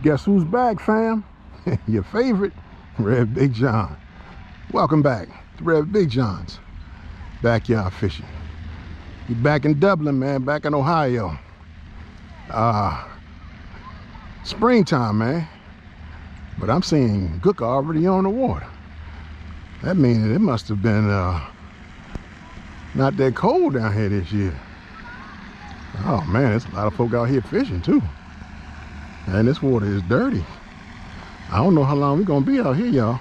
Guess who's back, fam? Your favorite, Red BigJohn. Welcome back to Red BigJohn's Backyard Fishing. You back in Dublin, man, back in Ohio. Springtime, man. But I'm seeing Gook already on the water. That means it must have been not that cold down here this year. Oh man, there's a lot of folk out here fishing too. And this water is dirty. I don't know how long we're gonna be out here, y'all.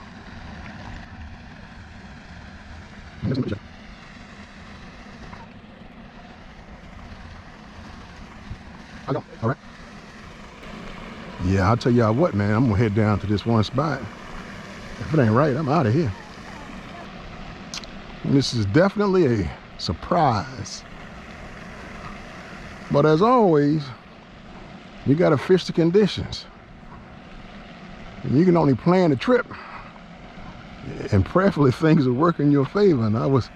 All right. Yeah, I'll tell y'all what, man. I'm gonna head down to this one spot. If it ain't right, I'm out of here. And this is definitely a surprise. But as always, you gotta fish the conditions. And you can only plan the trip. And prayerfully things will work in your favor. And I was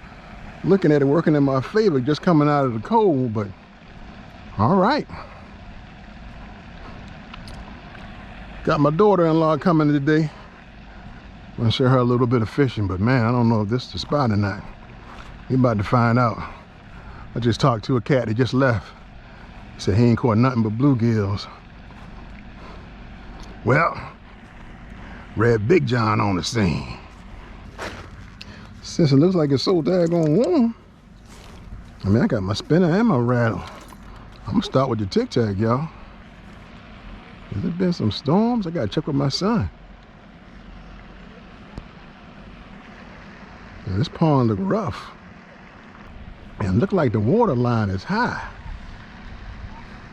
looking at it working in my favor just coming out of the cold, but all right. Got my daughter-in-law coming today. I'm gonna show her a little bit of fishing, but man, I don't know if this is the spot or not. You're about to find out. I just talked to a cat that just left. He said he ain't caught nothing but bluegills. Well, Red BigJohn on the scene. Since it looks like it's so daggone warm, I mean, I got my spinner and my rattle. I'm gonna start with the Tic Tac, y'all. Has there been some storms? I gotta check with my son. Yeah, this pond look rough. And look like the water line is high.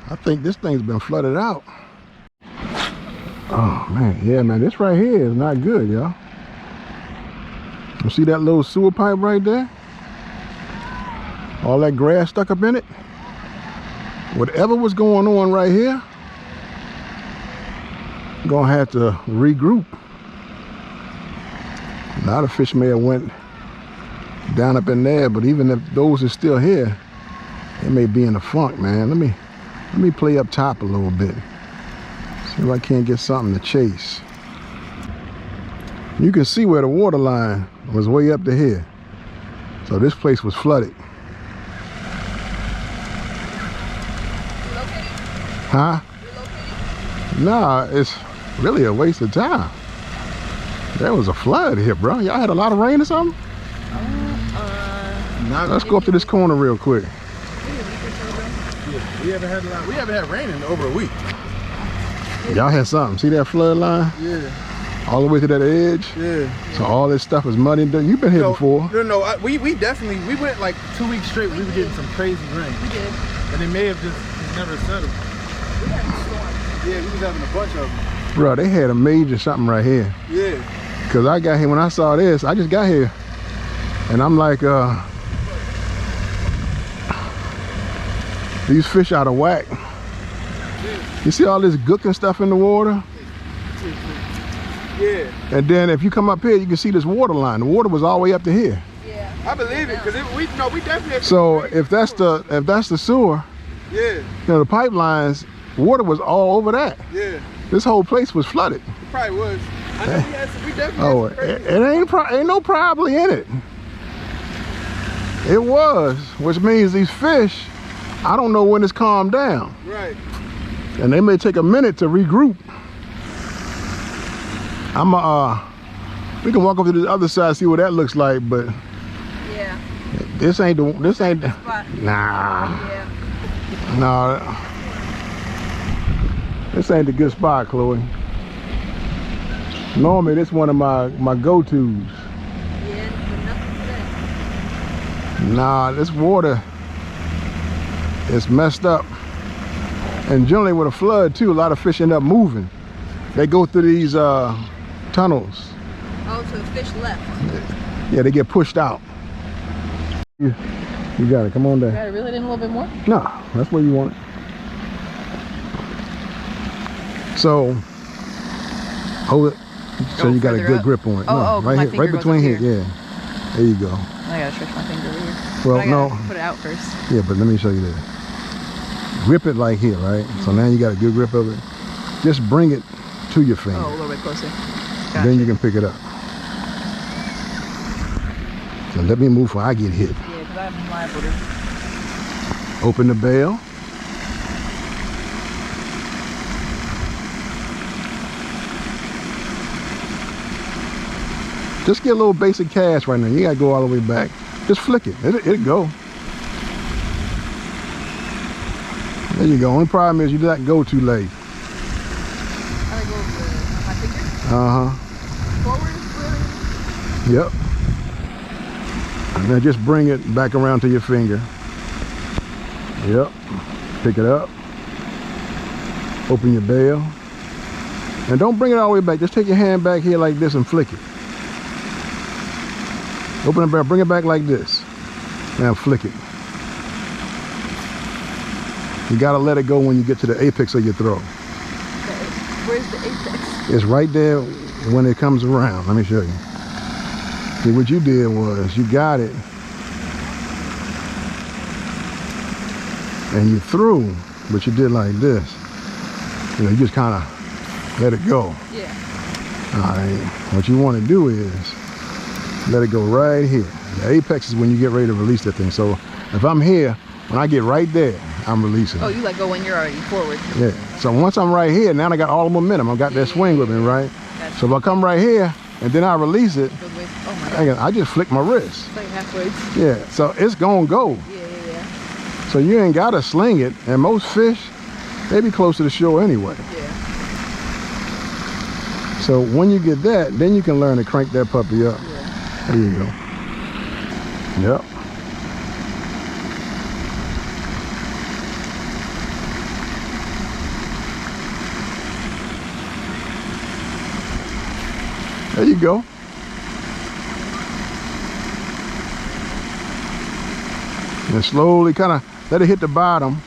I think this thing's been flooded out. Oh man, yeah man, this right here is not good, y'all. You see that little sewer pipe right there? All that grass stuck up in it? Whatever was going on right here, gonna have to regroup. A lot of fish may have went down up in there, but even if those are still here, they may be in a funk, man. Let me play up top a little bit. See if I can't get something to chase. You can see where the water line was way up to here. So this place was flooded. Huh? Nah, it's really a waste of time. There was a flood here, bro. Y'all had a lot of rain or something? Let's go up to this corner real quick. Yeah, we haven't had rain in over a week. Y'all had something. See that flood line? Yeah. All the way to that edge? Yeah. So all this stuff is muddy. You've been here before. No, we definitely, we went like 2 weeks straight. We were getting some crazy rain. We did. And they may have just never settled. We had a storm. Yeah, we was having a bunch of them. Bro, they had a major something right here. Yeah. Cause I got here, when I saw this, I just got here. And I'm like, these fish out of whack. You see all this gook and stuff in the water? Yeah. And then if you come up here, you can see this water line. The water was all the way up to here. Yeah. I believe it, because we definitely have. So if that's the sewer, yeah. you know, the pipelines, water was all over that. Yeah. This whole place was flooded. It probably was. I know we definitely Oh, it ain't no probably in it. It was, which means these fish, I don't know when it's calmed down. Right. And they may take a minute to regroup. We can walk over to the other side, see what that looks like, but Yeah. this ain't the Spot. nah. Yeah. No. This ain't the good spot, Chloe. Normally this one of my go-tos. Yeah, but nothing today. Nah, this water is messed up. And generally with a flood too, a lot of fish end up moving. They go through these tunnels. Oh, so the fish left. Yeah, they get pushed out. You got it, come on down. Gotta reel it in a little bit more? No, that's where you want it. So, hold it. So you got a good grip on it. Oh, no, right here, right between here. Yeah, there you go. I gotta stretch my finger over here. Well, I gotta no. put it out first. Yeah, but let me show you this. Grip it like here, right? So now you got a good grip of it. Just bring it to your finger. Oh, a little bit closer. Gotcha. Then you can pick it up. So let me move before I get hit. Yeah, because I'm liable to. Open the bail. Just get a little basic cast right now. You gotta go all the way back. Just flick it. It'll go. There you go. Only problem is you do not go too late. How do I go with my fingers? Forward, really? Yep. And then just bring it back around to your finger. Yep. Pick it up. Open your bail. And don't bring it all the way back. Just take your hand back here like this and flick it. Open the bail, bring it back like this. Now flick it. You gotta let it go when you get to the apex of your throw. Where's the apex? It's right there when it comes around. Let me show you. See, what you did was you got it and you threw, but you did like this. You know, you just kind of let it go. Yeah. All right. What you want to do is let it go right here. The apex is when you get ready to release that thing. So if I'm here, when I get right there, I'm releasing. Oh, you let go when you're already forward. Yeah. So once I'm right here, now I got all the momentum. I got that swing with me, right? Gotcha. So if I come right here and then I release it, Oh my God. I just flick my wrist. It's like halfway. Yeah. So it's gonna go. Yeah. So you ain't gotta sling it. And most fish, they be close to the shore anyway. Yeah. So when you get that, then you can learn to crank that puppy up. Yeah. There you go. Yep. There you go. And slowly kind of let it hit the bottom.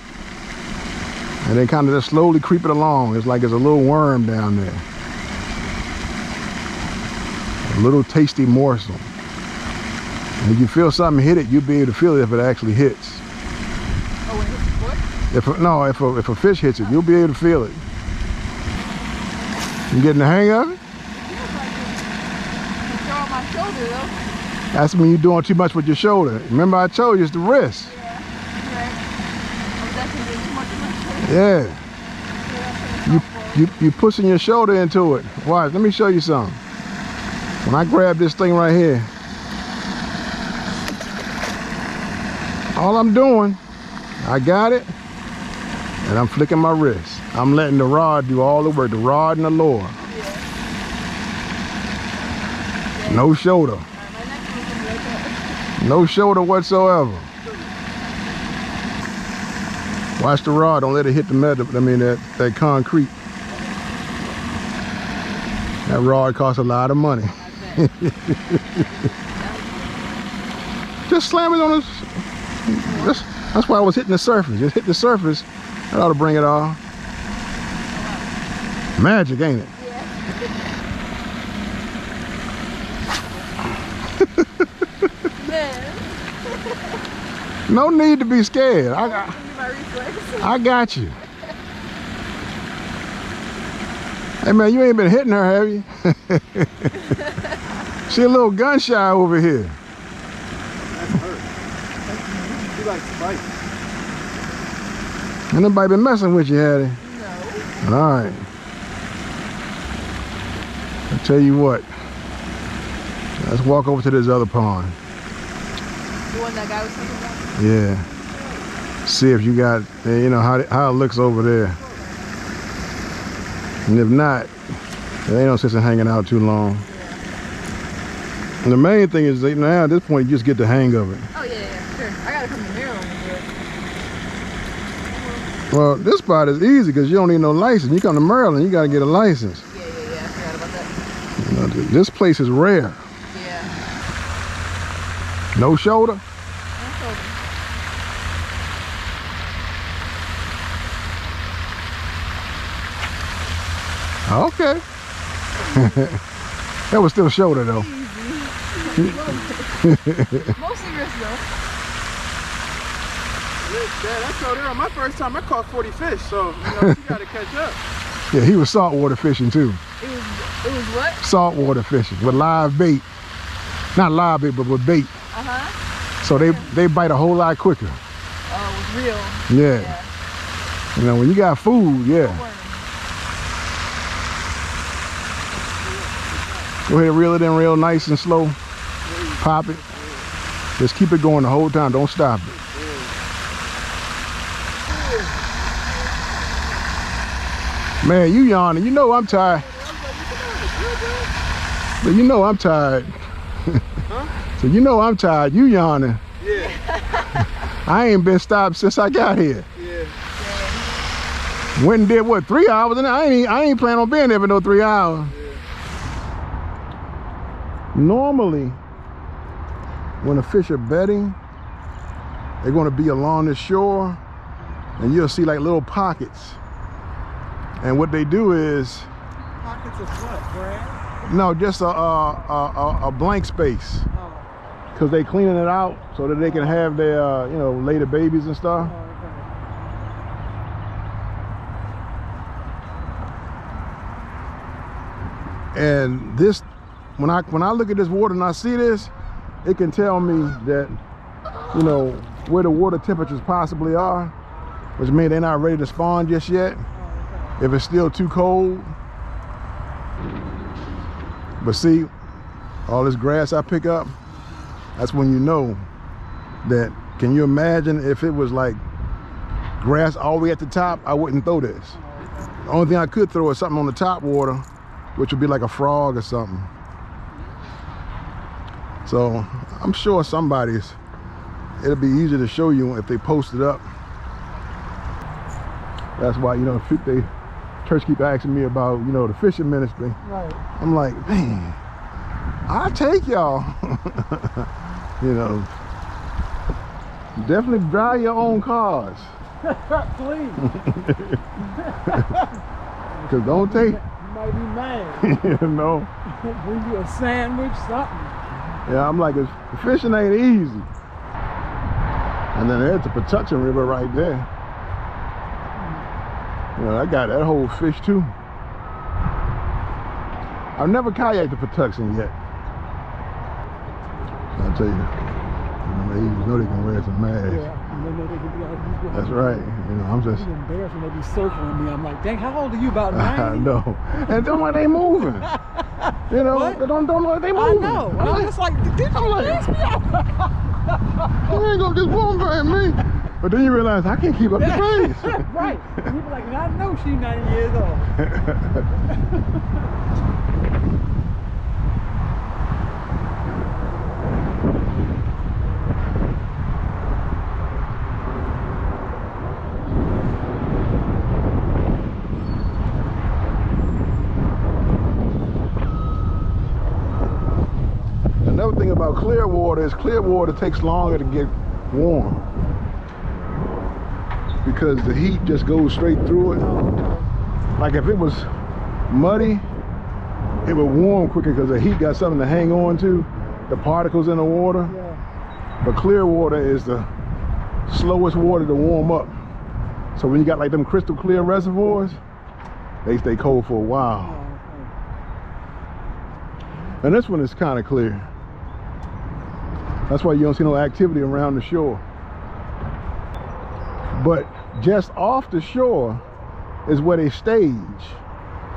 And then kind of just slowly creep it along. It's like there's a little worm down there. A little tasty morsel. And if you feel something hit it, you'll be able to feel it if it actually hits. Oh, when it hits the board? If a fish hits it, you'll be able to feel it. You getting the hang of it? My shoulder though. That's when you're doing too much with your shoulder. Remember I told you it's the wrist. Yeah, right. I'm definitely doing too much with my shoulder. Yeah. You pushing your shoulder into it. Watch, let me show you something. When I grab this thing right here, all I'm doing, I got it, and I'm flicking my wrist. I'm letting the rod do all the work, the rod and the lure. No shoulder. No shoulder whatsoever. Watch the rod. Don't let it hit the metal. I mean that concrete. That rod costs a lot of money. Just slam it on this. That's why I was hitting the surface. Just hit the surface. That ought to bring it off. Magic, ain't it? No need to be scared. I got you. Hey man, you ain't been hitting her, have you? She a little gun shy over here. That's her. She likes fight. Ain't nobody been messing with you, had he? No. All right. I'll tell you what. Let's walk over to this other pond. The one that guy was talking about? Yeah. See if you got, you know, how it looks over there. And if not, there ain't no sense in hanging out too long. Yeah. And the main thing is that now at this point you just get the hang of it. Oh yeah, sure. I gotta come to Maryland and do it. Well, this spot is easy because you don't need no license. You come to Maryland, you gotta get a license. Yeah. I forgot about that. You know, this place is rare. Yeah. No shoulder? No shoulder. Okay. That was still shoulder though. Easy. Mostly wrist though. Dad, I told her on my first time I caught 40 fish, so you know she gotta catch up. Yeah, he was saltwater fishing too. It was what? Saltwater fishing with live bait. Not live bait, but with bait. So they bite a whole lot quicker. Oh, it was real. Yeah. You know, when you got food, yeah. Go ahead and reel it in real nice and slow. Pop it. Just keep it going the whole time. Don't stop it. Man, you yawning. You know I'm tired. But you know I'm tired. So you know I'm tired. You yawning. Yeah. I ain't been stopped since I got here. Yeah. Went and did what, 3 hours? And I ain't planning on being there for no 3 hours. Yeah. Normally, when the fish are bedding, they're going to be along the shore, and you'll see like little pockets. And what they do is, Pockets of what, grass? no, just a blank space, Oh. because they cleaning it out so that they can have their you know, lay the babies and stuff. Oh, okay. And this, when I look at this water and I see this, it can tell me that, you know, where the water temperatures possibly are, which means they're not ready to spawn just yet. If it's still too cold. But see, all this grass I pick up, that's when you know that. Can you imagine if it was like grass all the way at the top? I wouldn't throw this. The only thing I could throw is something on the top water, which would be like a frog or something. So I'm sure somebody's, it'll be easier to show you if they post it up. That's why, you know, they church keep asking me about, you know, the fishing ministry. Right. I'm like, man, I'll take y'all. You know, definitely drive your own cars. Please. Cause don't take, You might be mad. you know. Bring you a sandwich, something. Yeah, I'm like, the fishing ain't easy. And then there's the Patuxent River right there. You know, I got that whole fish too. I've never kayaked the Patuxent yet. I'll tell you, ladies know they can wear some masks. Yeah, and then they can be like, That's right. You know, I'm just. It's embarrassing they be circling me. I'm like, dang, how old are you? About 90? I know. And don't like they moving. You know, What? they don't like they I moving. know. And I'm just like, did you ask me? You ain't gonna just warm by me. But then you realize I can't keep up the pace. Right. And you be like, I know she's 90 years old. Another thing about clear water is clear water takes longer to get warm, because the heat just goes straight through it. Like if it was muddy, it would warm quicker because the heat got something to hang on to, the particles in the water. Yeah. But clear water is the slowest water to warm up. So when you got like them crystal clear reservoirs, they stay cold for a while. Oh, okay. And this one is kind of clear. That's why you don't see no activity around the shore. But just off the shore is where they stage,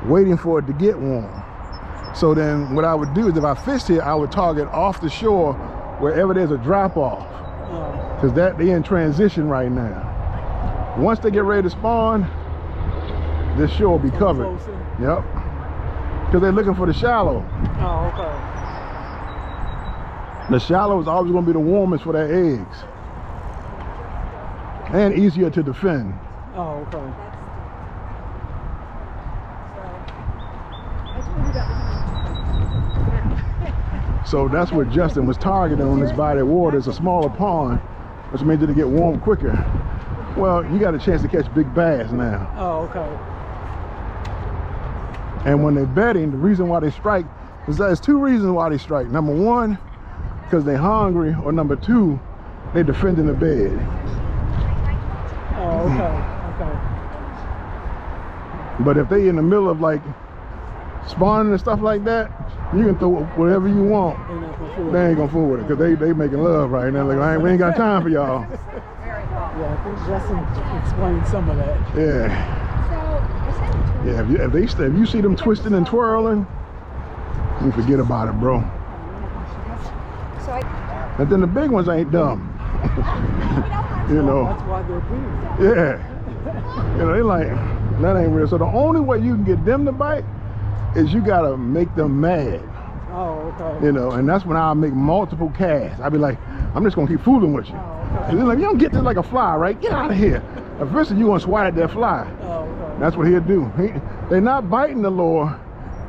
waiting for it to get warm. So then what I would do is if I fished here, I would target off the shore wherever there's a drop off. Because they're in transition right now. Once they get ready to spawn, this shore will be covered. Closer. Yep. Because they're looking for the shallow. Oh, okay. The shallow is always going to be the warmest for their eggs. And easier to defend. Oh, okay. So that's what Justin was targeting on this body of water. It's a smaller pond, which means it'll get warm quicker. Well, you got a chance to catch big bass now. Oh, okay. And when they're bedding, the reason why they strike is there's two reasons why they strike. Number one, because they're hungry, or number two, they're defending the bed. Oh, okay. Okay. But if they in the middle of like spawning and stuff like that, you can throw whatever you want. They ain't gonna fool with it because they making love right now. Like, we ain't got time for y'all. Yeah, I think Justin explained some of that. Yeah. Yeah, if you see them twisting and twirling, you forget about it, bro. And then the big ones ain't dumb. You know. That's why they're big. Yeah. You know, they like, that ain't real. So the only way you can get them to bite is you gotta make them mad. Oh, okay. You know, and that's when I'll make multiple casts. I'll be like, I'm just gonna keep fooling with you. Oh, okay. And they're like, you don't get this like a fly, right? Get out of here. Eventually you gonna swat at that fly. Oh, okay. That's what he'll do. They're not biting the lure,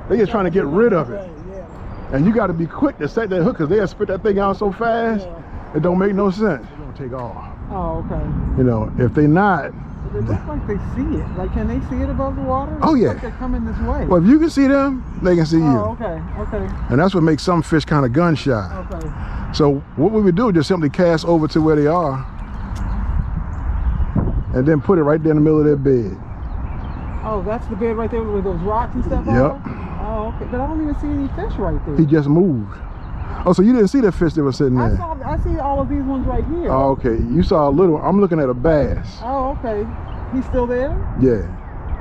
they just trying to get rid of it. Yeah. And you gotta be quick to set that hook because they'll spit that thing out so fast, it don't make no sense. They're gonna take off. Oh, okay. You know, if they not, They look like they see it. Like, can they see it above the water? Oh, yeah. Like they're coming this way. well, if you can see them, they can see you. Oh, okay, okay, And that's what makes some fish kind of gun shy. okay. So what we would do is just simply cast over to where they are and then put it right there in the middle of their bed. Oh, that's the bed right there with those rocks and stuff? Yep. Oh, okay. But I don't even see any fish right there. He just moved. Oh, so you didn't see that fish that was sitting there? I see all of these ones right here. Oh, okay. You saw a little, I'm looking at a bass. Oh, okay. He's still there? Yeah.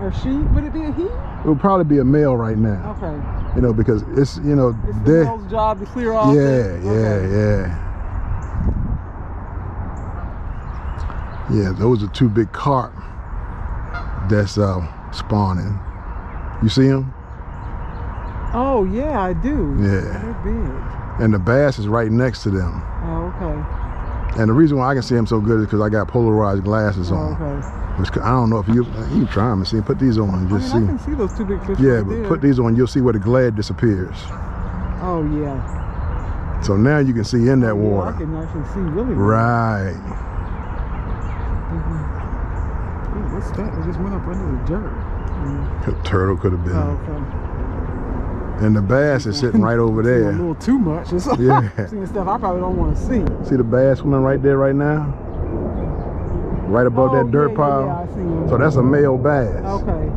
Or she? Would it be a he? It would probably be a male right now. Okay. You know, because it's, you know, It's the male's job to clear off. Yeah, those are two big carp that's spawning. You see them? Oh, yeah, I do. Yeah. They're big. And the bass is right next to them. Oh, okay. And the reason why I can see them so good is because I got polarized glasses on. Okay. Which, I don't know if you can try them and see. Put these on and just I can see those two big fish Yeah, right but there. put these on, you'll see where the glare disappears. Oh, yeah. So now you can see in that water. I can actually see really well. Right. Ooh, what's that? It just went up under the dirt. A turtle could have been. Oh, okay. And the bass is sitting right over A there. little too much. It's Yeah. seeing stuff I probably don't want to see. See the bass swimming right there right now? Right above that dirt pile. Yeah, I see him. So that's a male bass. Okay.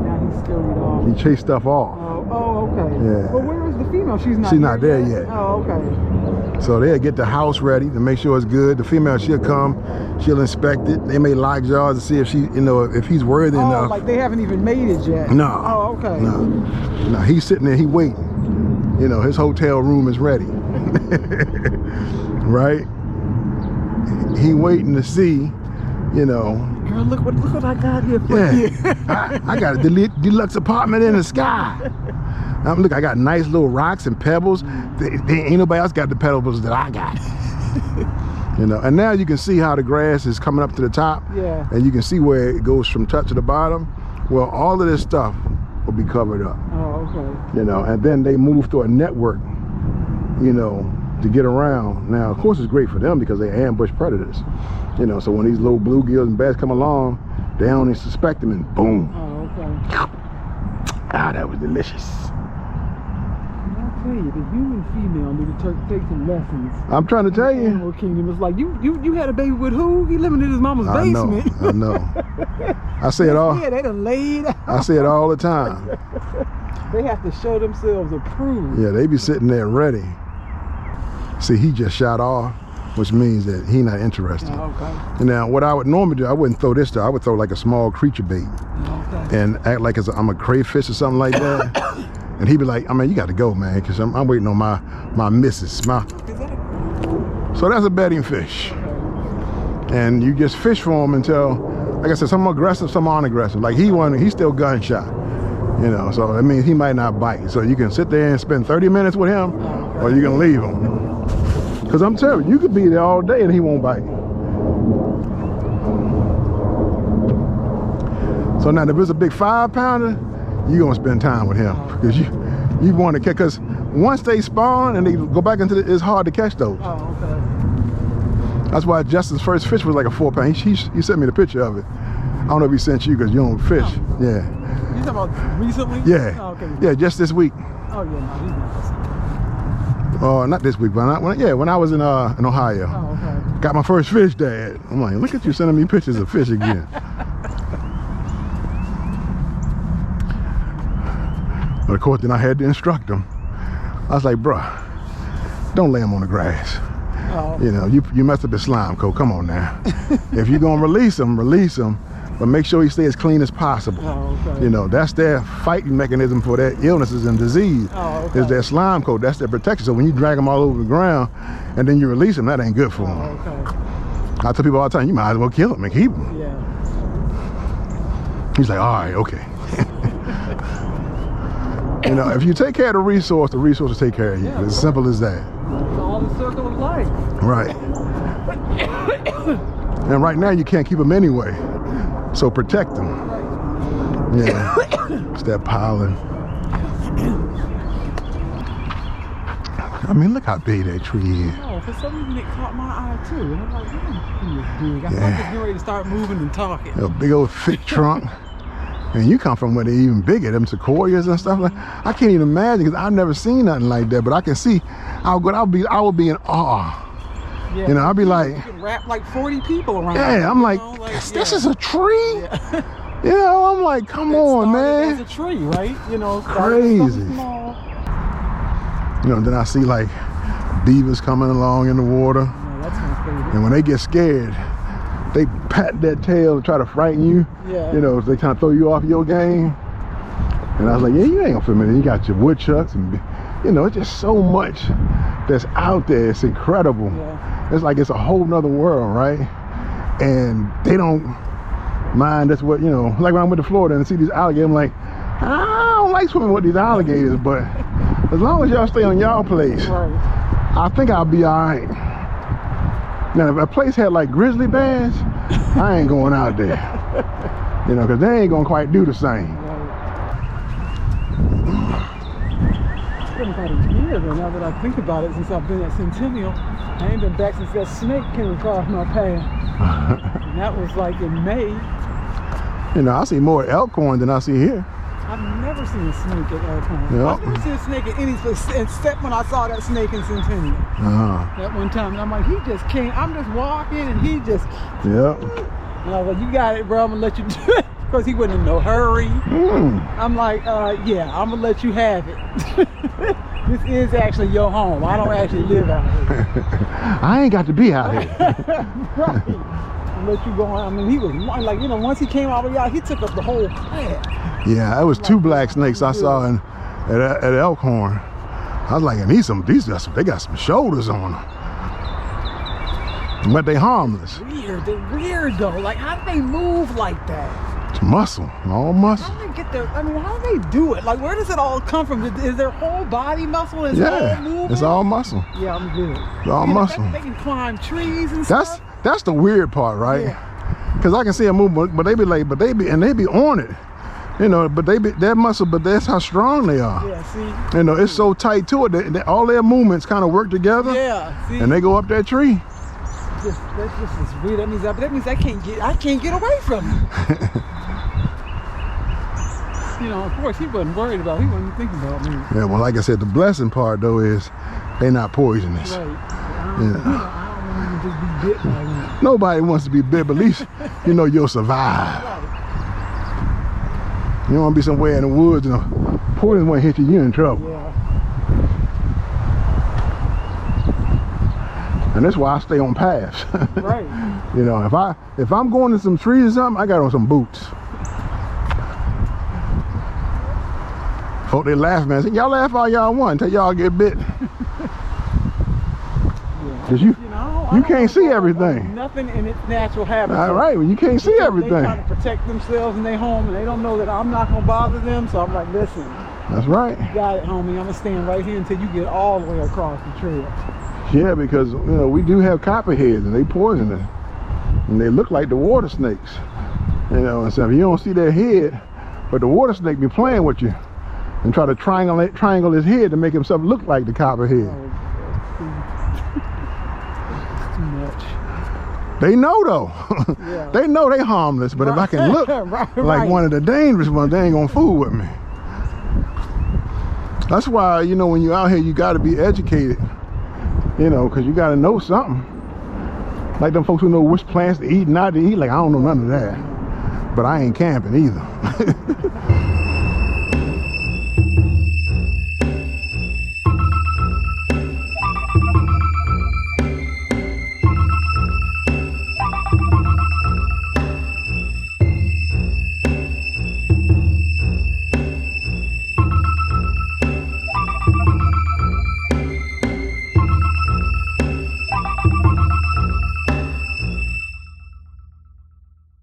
Now he's scurried off. He chased stuff off. Oh, okay. Yeah. But where is the female? She's not. She's not there yet. Oh, okay. So they'll get the house ready to make sure it's good. The female, she'll come, she'll inspect it. They may lock jaws to see if she, you know, if he's worthy enough. Like they haven't even made it yet. No. Oh, okay. No, he's sitting there, he waiting. You know, his hotel room is ready. Right? He waiting to see, you know. Girl, look what I got here for you. I got a deluxe apartment in the sky. Look, I got nice little rocks and pebbles. Ain't nobody else got the pebbles that I got. You know, and now you can see how the grass is coming up to the top. Yeah. And you can see where it goes from top to the bottom. Well, all of this stuff will be covered up. Oh, okay. You know, and then they move through a network, you know, to get around. Now, of course, it's great for them because they're ambush predators. You know, so when these little bluegills and bass come along, they don't even suspect them, and boom. Oh, okay. Ah, that was delicious. I'll tell you, the human female need to take some lessons. I'm trying to tell you. Animal Kingdom. It's like you had a baby with who? He living in his mama's basement. I know. I say it all. Yeah, they done laid out. I say it all the time. They have to show themselves approved. Yeah, they be sitting there ready. See, he just shot off, which means that he not interested. Oh, okay. And now, what I would normally do, I wouldn't throw this stuff. I would throw like a small creature bait, and act like I'm a crayfish or something like that. And he'd be like, I mean, you got to go, man, because I'm waiting on my missus. So that's a bedding fish. And you just fish for him until, like I said, some are aggressive, some aren't aggressive. Like he's still gun shot. You know, so I mean, he might not bite. So you can sit there and spend 30 minutes with him, or you can leave him. Because I'm telling you, you could be there all day and he won't bite. So now if it's a big 5-pounder, you're gonna spend time with him because you want to catch, because once they spawn and they go back into it's hard to catch those. Oh, okay. That's why Justin's first fish was like a 4-pound. He sent me the picture of it. I don't know if he sent you because you don't fish. Oh. Yeah. You talking about recently? Yeah. Oh, okay. Yeah, just this week. Oh, yeah, no, he's not. Not this week, but when I was in Ohio. Oh, okay. Got my first fish, Dad. I'm like, look at you sending me pictures of fish again. But of course, then I had to instruct them. I was like, bruh, don't lay them on the grass. Oh. You know, you messed up his slime coat. Come on now. If you're gonna release him, but make sure he stays as clean as possible. Oh, okay. You know, that's their fighting mechanism for their illnesses and disease. Oh, okay. Is their slime coat. That's their protection. So when you drag them all over the ground and then you release them, that ain't good for them. Oh, okay. I tell people all the time, you might as well kill them and keep them. Yeah. He's like, all right, okay. You know, if you take care of the resource will take care of you. Yeah, It's as simple as that. It's all the circle of life. Right. And right now you can't keep them anyway. So protect them. Yeah. It's that pollen. I mean, look how big that tree is. Oh, for some reason it caught my eye too. And I'm like, what is big? I thought it was getting ready to start moving and talking. A big old thick trunk. And you come from where they're even bigger, them sequoias and stuff like. I can't even imagine because I've never seen nothing like that. But I can see I would be in awe. Yeah, you know, I'd be like, you can wrap like 40 people around. Yeah, I'm like, this is a tree. Yeah. You know, I'm like, come on, man. It's a tree, right? You know, crazy. Small. You know, then I see like beavers coming along in the water. Yeah, that's my favorite. And when they get scared, they pat their tail to try to frighten you. Yeah. You know, they kind of throw you off your game. And I was like, yeah, you ain't gonna fit me. You got your woodchucks and, you know, it's just so much that's out there. It's incredible. Yeah. It's like it's a whole nother world, right? And they don't mind. That's what, you know, like when I went to Florida and see these alligators, I'm like, I don't like swimming with these alligators, but as long as y'all stay on y'all place, right. I think I'll be all right. Now, if a place had like grizzly bears, I ain't going out there. You know, because they ain't gonna quite do the same. It's been about a year though, now that I think about it, since I've been at Centennial. I ain't been back since that snake came across my path. And that was like in May. You know, I see more elkhorn than I see here. I've never seen a snake at Elkhorn. Yep. I've never seen a snake at any place except when I saw that snake in Centennial. That one time. And I'm like, he just came. I'm just walking and he just. Yep. And I was like, you got it, bro. I'm going to let you do it. Because he wasn't in no hurry. I'm like, yeah, I'm going to let you have it. This is actually your home. I don't actually live out here. I ain't got to be out here. Right. I'll let you go on. I mean, he was like, you know, once he came out, he took up the whole path. Yeah, that was two black snakes I saw at Elkhorn. I was like, and they got some shoulders on them. But they harmless. Weird. They're weird though. Like, how do they move like that? It's muscle, all muscle. How do they get their? I mean, how do they do it? Like, where does it all come from? Is their whole body muscle? Is all moving? It's all muscle. Yeah, I'm good. It's all muscle. They can climb trees and stuff. That's the weird part, right? Yeah. Because I can see them move, but they be on it. You know, but that muscle, but that's how strong they are. Yeah, see. You know, it's so tight to it that all their movements kind of work together. Yeah, see. And they go up that tree. That just is weird. That means I can't get away from it. You know, of course he wasn't worried about. He wasn't thinking about me. Yeah, well, like I said, the blessing part though is they're not poisonous. Right. I don't want to just be bit by them. Nobody wants to be bit, but at least you know you'll survive. Right. You don't want to be somewhere in the woods and a poison one hit you, you're in trouble. Yeah. And that's why I stay on paths. Right. You know, if I'm going to some trees or something, I got on some boots. Folk, they laugh, man. Y'all laugh all y'all want until y'all get bit. Cause you can't see everything. Nothing in its natural habitat. All right, well, you can't see everything. They try to protect themselves in their home, and they don't know that I'm not gonna bother them. So I'm like, listen. That's right. You got it, homie. I'm gonna stand right here until you get all the way across the trail. Yeah, because you know we do have copperheads, and they poisonous, and they look like the water snakes. You know, and so if you don't see their head, but the water snake be playing with you and try to triangle his head to make himself look like the copperhead. Too much. They know though. Yeah. They know they harmless, but if I can look like one of the dangerous ones, they ain't gonna fool with me. That's why, you know, when you're out here, you gotta be educated, you know, because you gotta know something. Like them folks who know which plants to eat and not to eat, like I don't know none of that. But I ain't camping either.